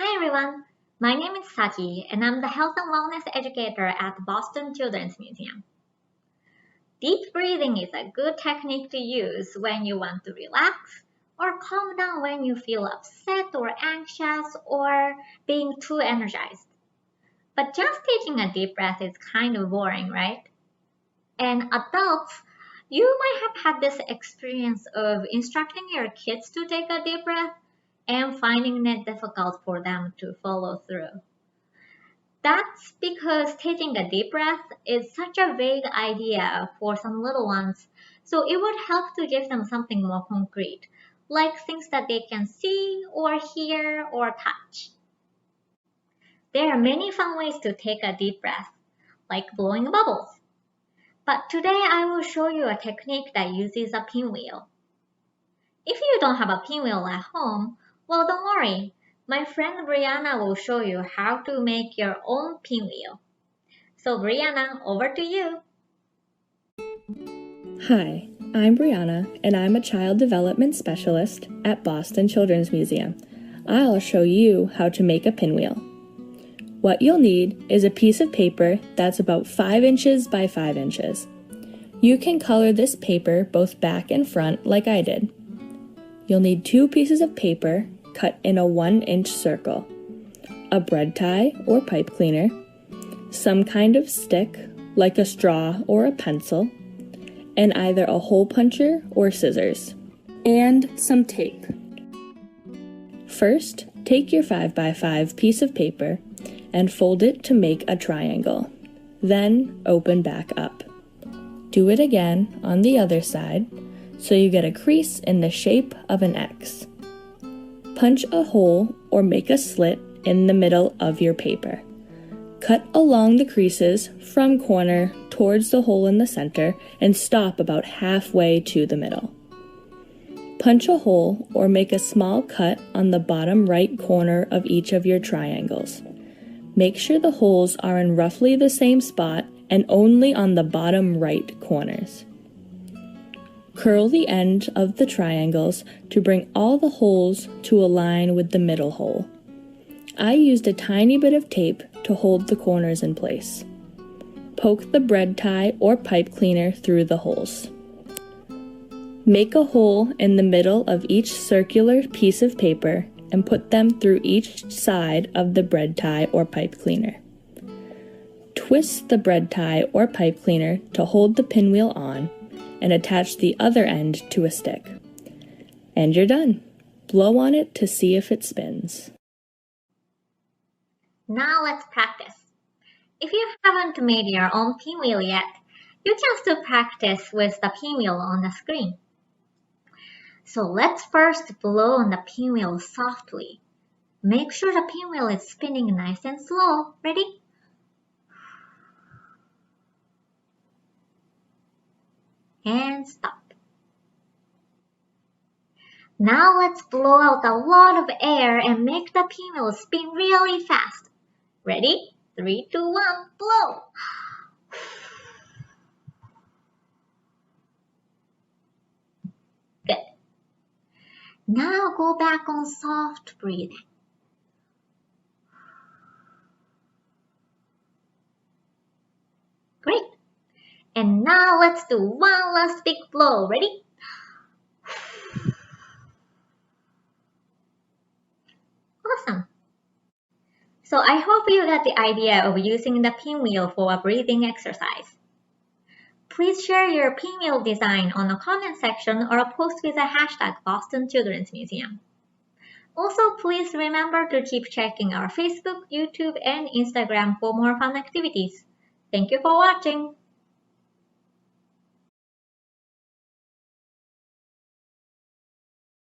Hi everyone, my name is Saji and I'm the health and wellness educator at the Boston Children's Museum. Deep breathing is a good technique to use when you want to relax or calm down when you feel upset or anxious or being too energized. But just taking a deep breath is kind of boring, right? And adults, you might have had this experience of instructing your kids to take a deep breath and finding it difficult for them to follow through. That's because taking a deep breath is such a vague idea for some little ones, so it would help to give them something more concrete, like things that they can see or hear or touch. There are many fun ways to take a deep breath, like blowing bubbles. But today I will show you a technique that uses a pinwheel. If you don't have a pinwheel at home, well, don't worry. My friend Brianna will show you how to make your own pinwheel. So Brianna, over to you. Hi, I'm Brianna, and I'm a child development specialist at Boston Children's Museum. I'll show you how to make a pinwheel. What you'll need is a piece of paper that's about 5 inches by 5 inches. You can color this paper both back and front like I did. You'll need 2 pieces of paper cut in a 1-inch circle, a bread tie or pipe cleaner, some kind of stick like a straw or a pencil, and either a hole puncher or scissors, and some tape. First, take your 5 by 5 piece of paper and fold it to make a triangle. Then open back up. Do it again on the other side so you get a crease in the shape of an X. Punch a hole or make a slit in the middle of your paper. Cut along the creases from corner towards the hole in the center and stop about halfway to the middle. Punch a hole or make a small cut on the bottom right corner of each of your triangles. Make sure the holes are in roughly the same spot and only on the bottom right corners. Curl the end of the triangles to bring all the holes to align with the middle hole. I used a tiny bit of tape to hold the corners in place. Poke the bread tie or pipe cleaner through the holes. Make a hole in the middle of each circular piece of paper and put them through each side of the bread tie or pipe cleaner. Twist the bread tie or pipe cleaner to hold the pinwheel on and attach the other end to a stick. And you're done. Blow on it to see if it spins. Now let's practice. If you haven't made your own pinwheel yet, you can still practice with the pinwheel on the screen. So let's first blow on the pinwheel softly. Make sure the pinwheel is spinning nice and slow. Ready? And stop. Now let's blow out a lot of air and make the pinwheel spin really fast. Ready? 3, 2, 1, blow! Good. Now go back on soft breathing. Great. And now let's do one last big blow. Ready? Awesome. So I hope you got the idea of using the pinwheel for a breathing exercise. Please share your pinwheel design on the comment section or post with the hashtag Boston Children's Museum. Also, please remember to keep checking our Facebook, YouTube, and Instagram for more fun activities. Thank you for watching.